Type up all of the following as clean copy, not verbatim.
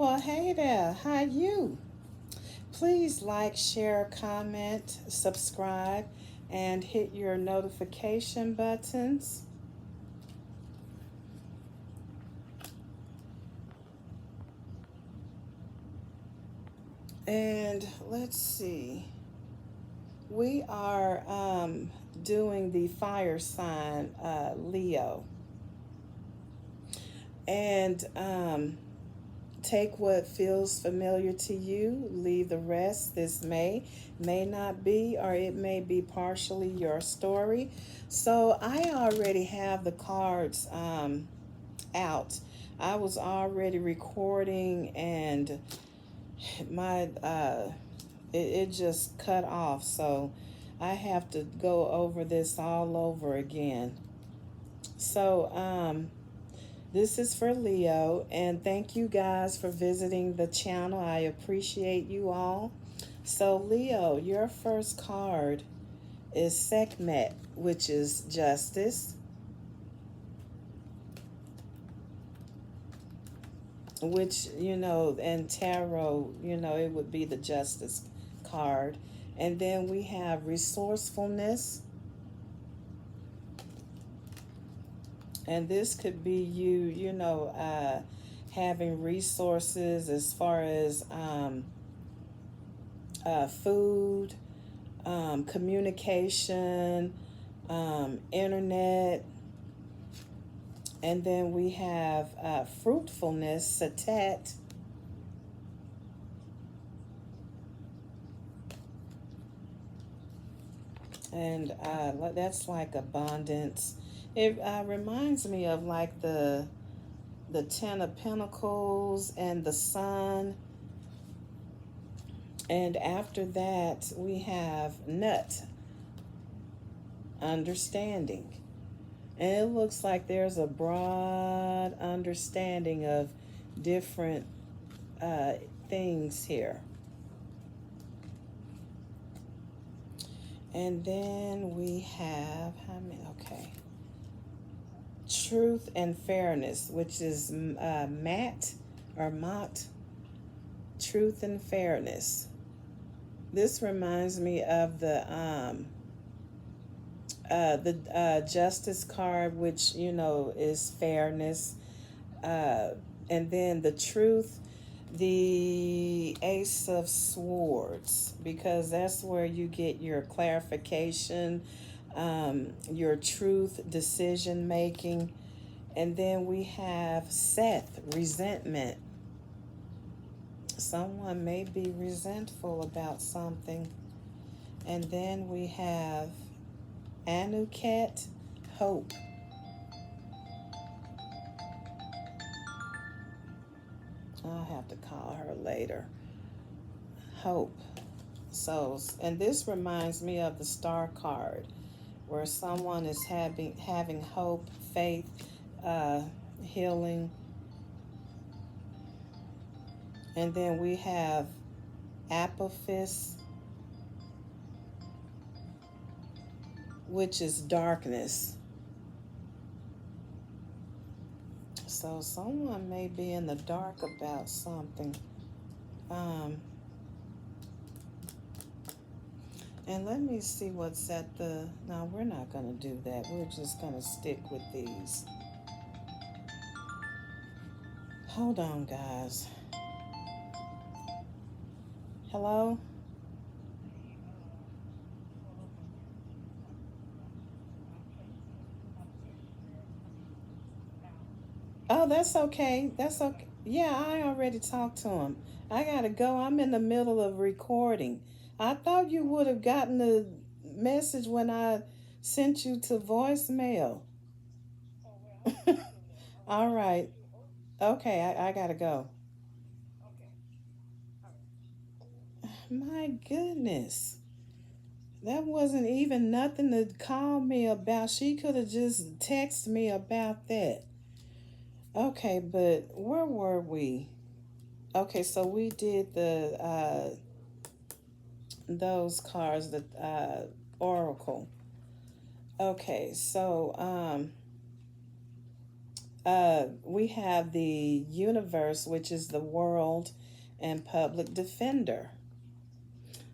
Well, hey there, how you? Please like, share, comment, subscribe, and hit your notification buttons. And let's see, we are doing the fire sign Leo. And take what feels familiar to you, leave the rest. This may not be, or it may be partially your story. So I already have the cards out. I was already recording, and my it just cut off. So I have to go over this all over again. So this is for Leo, and thank you guys for visiting the channel. I appreciate you all. So, Leo, your first card is Sekhmet, which is justice, which, and tarot, it would be the justice card. And then we have resourcefulness, and this could be you, having resources as far as food, communication, internet. And then we have fruitfulness, satet. And that's like abundance. It reminds me of like the Ten of Pentacles and the Sun. And after that, we have nut, understanding. And it looks like there's a broad understanding of different things here. And then we have, okay, truth and fairness, which is Matt or Mott, truth and fairness. This reminds me of the justice card, which is fairness, and then the truth, the Ace of Swords, because that's where you get your clarification, your truth, decision making. And then we have Seth, resentment. Someone may be resentful about something. And then we have Anuket, hope. I'll have to call her later. Hope. So, and this reminds me of the Star card, where someone is having hope, faith, healing. And then we have Apophis, which is darkness. So someone may be in the dark about something. And let me see what's at the... No, we're not going to do that. We're just going to stick with these. Hold on, guys. Hello? Oh, that's okay. That's okay. Yeah, I already talked to him. I gotta go. I'm in the middle of recording. I thought you would have gotten the message when I sent you to voicemail. All right. Okay, I gotta go. My goodness. That wasn't even nothing to call me about. She could have just texted me about that. Okay, but where were we? Okay, so we did the those cards, the Oracle. Okay, so We have the universe, which is the world, and public defender.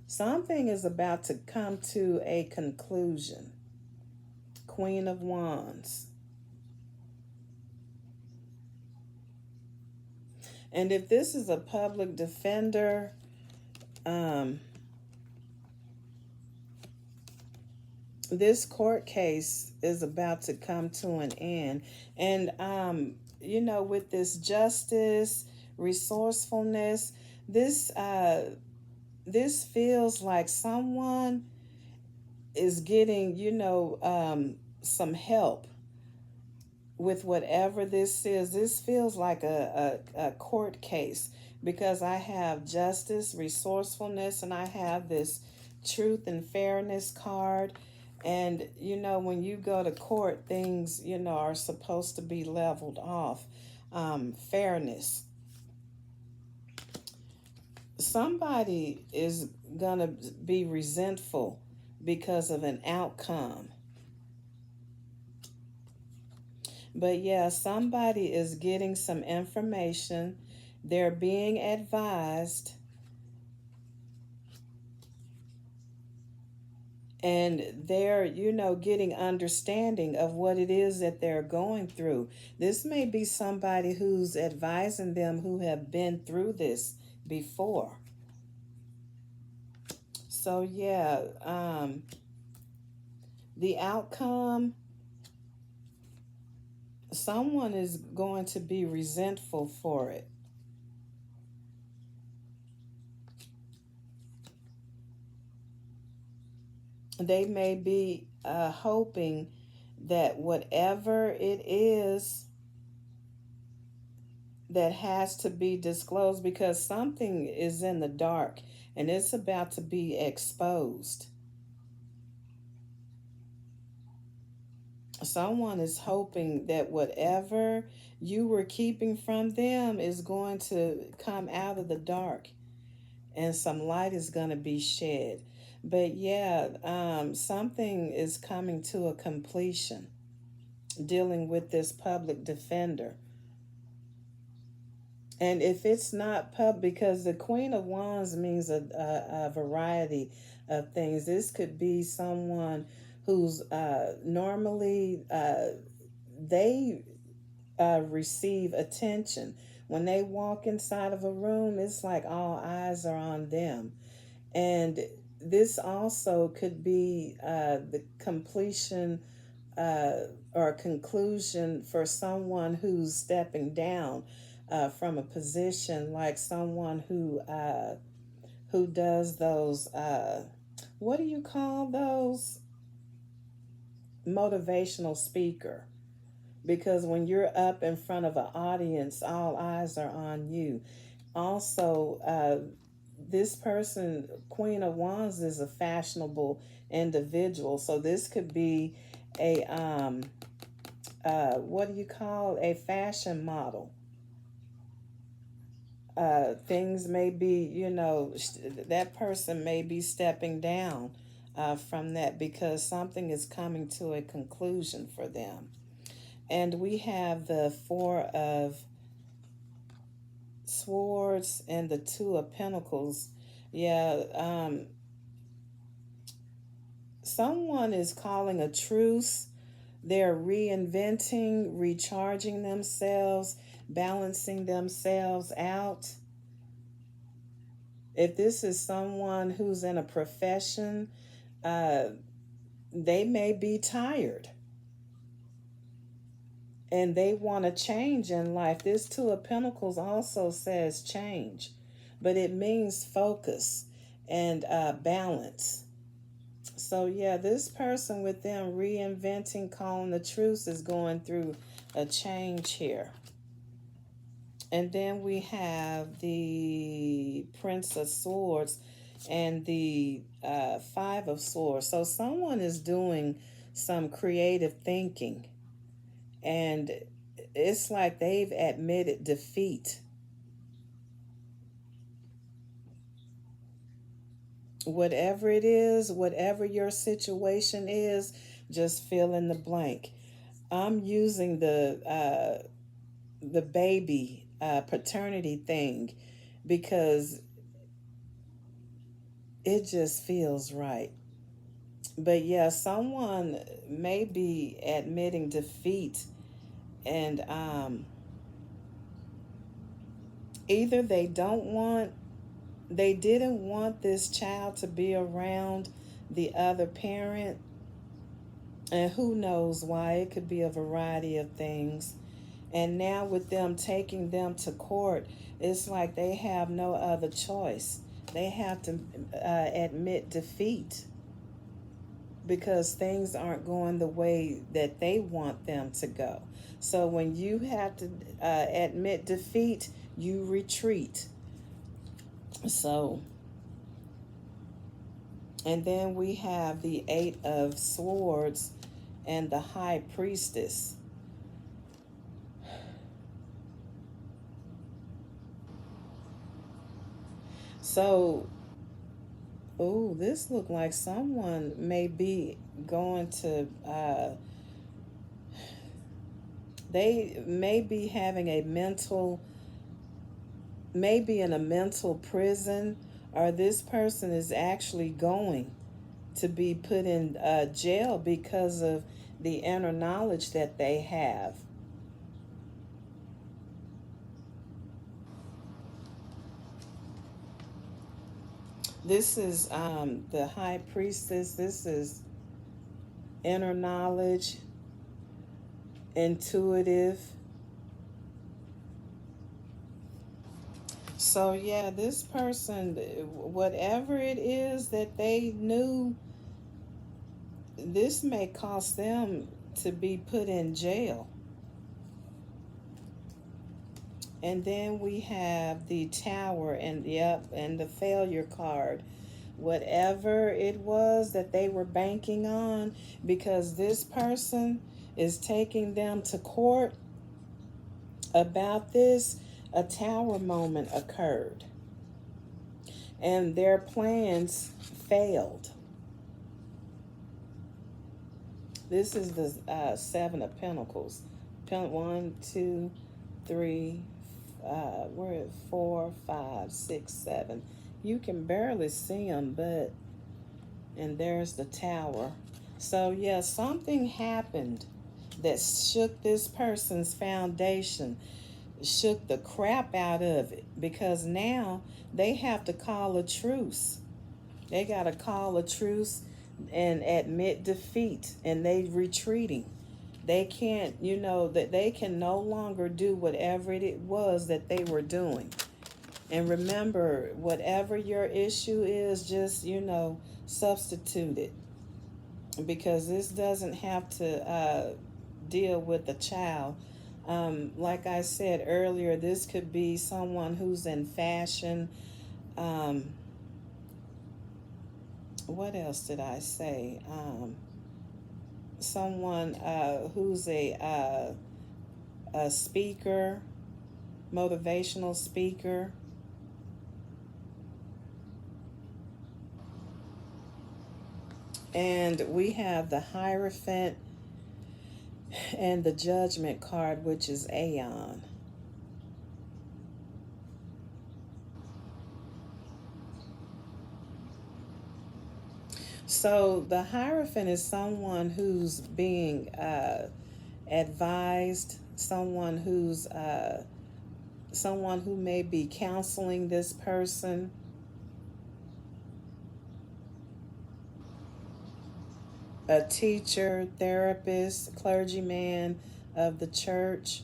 Something is about to come to a conclusion. Queen of Wands. And if this is a public defender, this court case is about to come to an end. And, with this justice, resourcefulness, this feels like someone is getting, some help with whatever this is. This feels like a court case because I have justice, resourcefulness, and I have this truth and fairness card. And, when you go to court, things, are supposed to be leveled off. Fairness. Somebody is going to be resentful because of an outcome. But yeah, somebody is getting some information. They're being advised. And they're, getting understanding of what it is that they're going through. This may be somebody who's advising them who have been through this before. So yeah, the outcome, someone is going to be resentful for it. They may be hoping that whatever it is that has to be disclosed, because something is in the dark and it's about to be exposed. Someone is hoping that whatever you were keeping from them is going to come out of the dark and some light is going to be shed. But yeah, something is coming to a completion dealing with this public defender. And if it's not because the Queen of Wands means a variety of things. This could be someone who's normally they receive attention. When they walk inside of a room, it's like all eyes are on them. And this also could be the completion or conclusion for someone who's stepping down from a position, like someone who does those, what do you call those? Motivational speaker. Because when you're up in front of an audience, all eyes are on you. Also, this person, Queen of Wands, is a fashionable individual. So this could be a, what do you call, a fashion model. Things may be, that person may be stepping down from that because something is coming to a conclusion for them. And we have the Four of Swords and the Two of Pentacles. Yeah, someone is calling a truce. They're reinventing, recharging themselves, balancing themselves out. If this is someone who's in a profession, they may be tired and they want to change in life. This Two of Pentacles also says change, but it means focus and balance. So yeah, this person with them reinventing, calling the truce, is going through a change here. And then we have the Prince of Swords and the Five of Swords. So someone is doing some creative thinking, and it's like they've admitted defeat. Whatever it is, whatever your situation is, just fill in the blank. I'm using the the baby paternity thing, because it just feels right. But yeah, someone may be admitting defeat, and either they didn't want this child to be around the other parent, and who knows why. It could be a variety of things. And now with them taking them to court, it's like they have no other choice. They have to admit defeat, because things aren't going the way that they want them to go. So when you have to admit defeat, you retreat. So, and then we have the Eight of Swords and the High Priestess. So, oh, this looked like someone may be going to, they may be having a mental, maybe in a mental prison, or this person is actually going to be put in jail because of the inner knowledge that they have. This is the High Priestess. This is inner knowledge, intuitive. So, yeah, this person, whatever it is that they knew, this may cost them to be put in jail. And then we have the Tower, and yep, and the failure card. Whatever it was that they were banking on, because this person is taking them to court about this, a tower moment occurred. And their plans failed. This is the Seven of Pentacles. One, two, three, we're at 4, 5, 6, 7. You can barely see them, but, and there's the Tower. So yeah, something happened that shook this person's foundation, shook the crap out of it, because now they have to call a truce. They got to call a truce and admit defeat, and they retreating. They can't, that they can no longer do whatever it was that they were doing. And remember, whatever your issue is, just, substitute it, because this doesn't have to deal with a child. Like I said earlier, this could be someone who's in fashion. What else did I say? Someone who's a speaker, motivational speaker. And we have the Hierophant and the Judgment card, which is Aeon. So the Hierophant is someone who's being advised, someone who may be counseling this person. A teacher, therapist, clergyman of the church.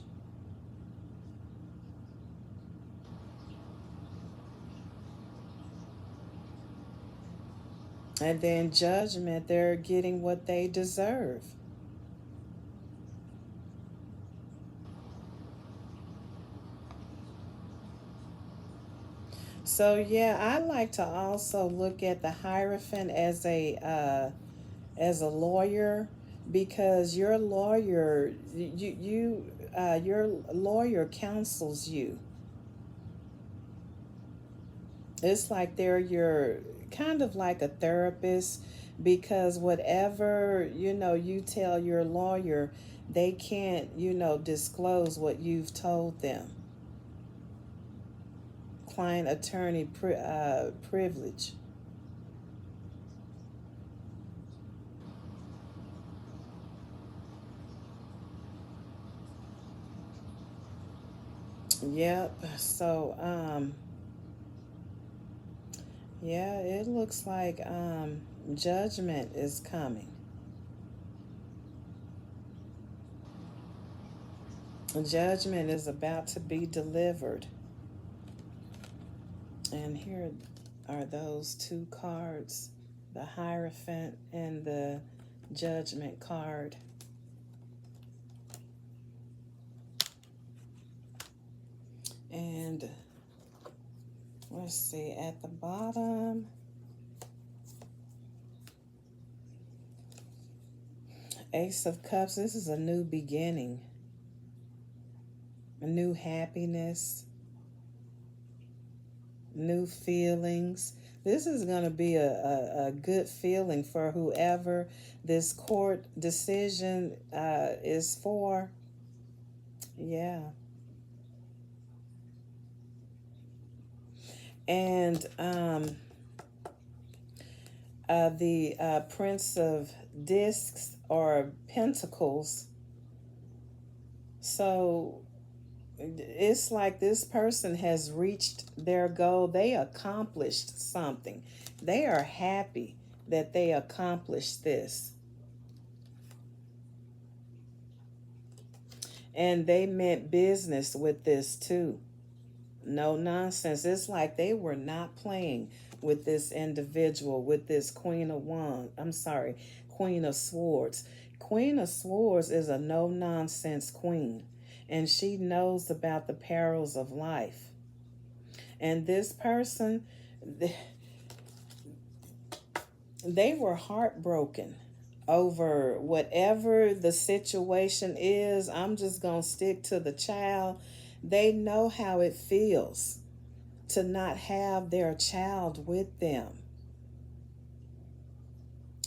And then Judgment, they're getting what they deserve. So yeah, I like to also look at the Hierophant as a lawyer, because your lawyer, your lawyer counsels you. It's like they're your kind of like a therapist, because whatever, you tell your lawyer, they can't, disclose what you've told them. Client attorney privilege. Yep. So, yeah, it looks like judgment is coming. Judgment is about to be delivered. And here are those two cards, the Hierophant and the Judgment card. And let's see, at the bottom, Ace of Cups. This is a new beginning, a new happiness, new feelings. This is going to be a good feeling for whoever this court decision is for. Yeah. And the Prince of Discs or Pentacles. So it's like this person has reached their goal. They accomplished something. They are happy that they accomplished this. And they meant business with this too. No nonsense. It's like they were not playing with this individual, with this Queen of Wands. I'm sorry, Queen of Swords. Queen of Swords is a no nonsense queen, and she knows about the perils of life. And this person, they were heartbroken over whatever the situation is. I'm just going to stick to the child. They know how it feels to not have their child with them.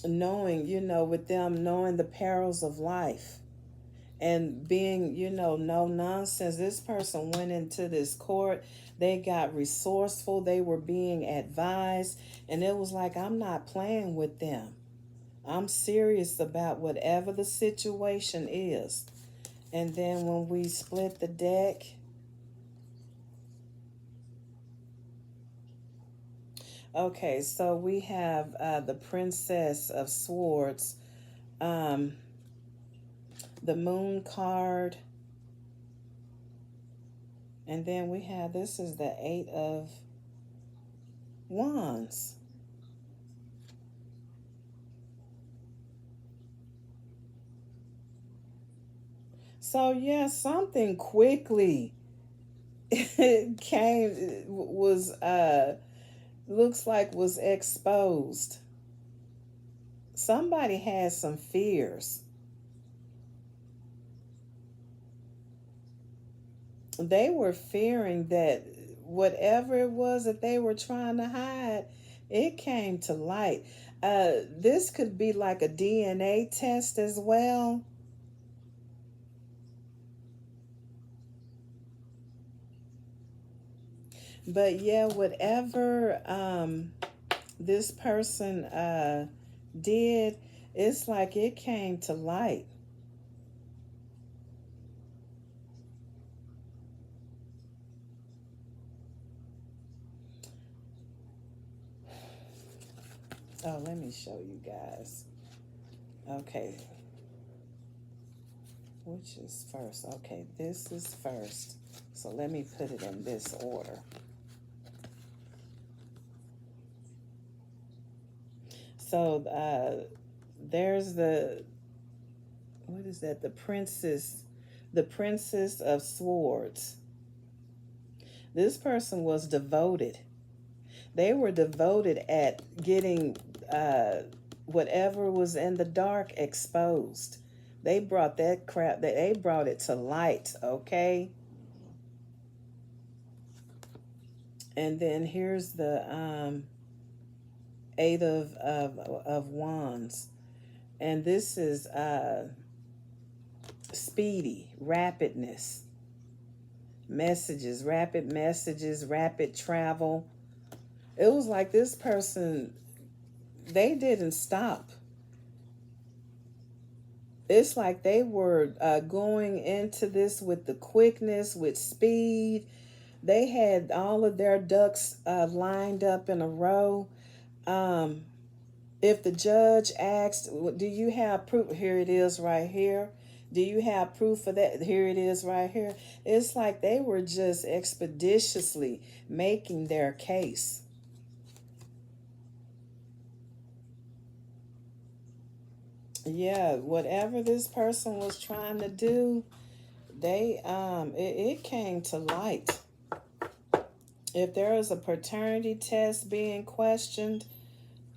Knowing, with them knowing the perils of life and being, no nonsense. This person went into this court. They got resourceful. They were being advised. And it was like, I'm not playing with them. I'm serious about whatever the situation is. And then when we split the deck, okay, so we have the Princess of Swords, the Moon card, and then we have, this is the Eight of Wands. So yeah, something quickly came, was looks like was exposed. Somebody had some fears. They were fearing that whatever it was that they were trying to hide, it came to light. This could be like a DNA test as well. But yeah, whatever this person did, it's like it came to light. Oh, let me show you guys. Okay. Which is first? Okay, this is first. So let me put it in this order. So there's the, what is that? The Princess of Swords. This person was devoted. They were devoted at getting whatever was in the dark exposed. They brought that crap, they brought it to light, okay? And then here's the Eight of Wands. And this is speedy, rapidness, rapid messages, rapid travel. It was like this person, they didn't stop. It's like they were going into this with the quickness, with speed. They had all of their ducks lined up in a row. Um, if the judge asked, do you have proof? Here it is right here. Do you have proof of that? Here it is right here. It's like they were just expeditiously making their case. Yeah, whatever this person was trying to do, it came to light. If there is a paternity test being questioned,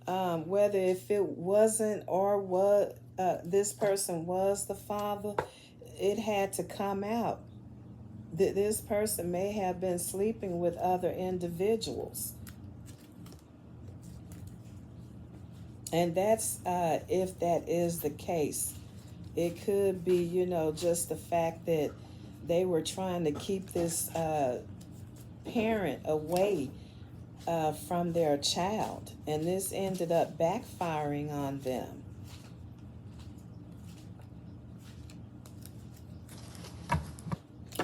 whether if it wasn't or what this person was the father, it had to come out that this person may have been sleeping with other individuals. And that's if that is the case. It could be, you know, just the fact that they were trying to keep this parent away from their child, and this ended up backfiring on them.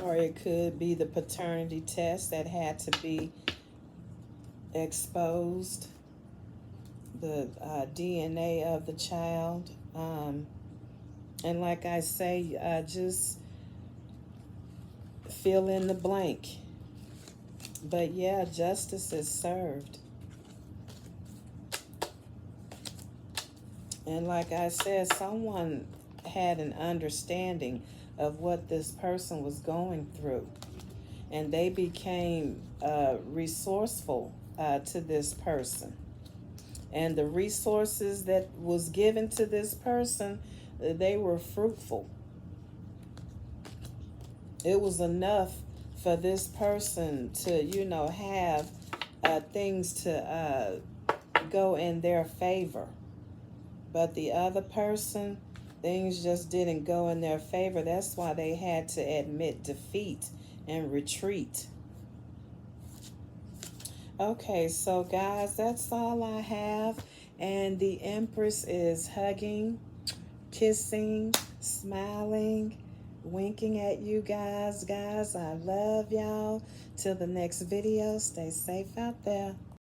Or it could be the paternity test that had to be exposed, the DNA of the child. And like I say, just fill in the blank. But yeah, justice is served. And like I said, someone had an understanding of what this person was going through. And they became resourceful to this person. And the resources that was given to this person, they were fruitful. It was enough for this person to, you know, have things to go in their favor. But the other person, things just didn't go in their favor. That's why they had to admit defeat and retreat. Okay, so guys, that's all I have. And the Empress is hugging, kissing, smiling, winking at you guys. Guys, I love y'all. Till the next video, stay safe out there.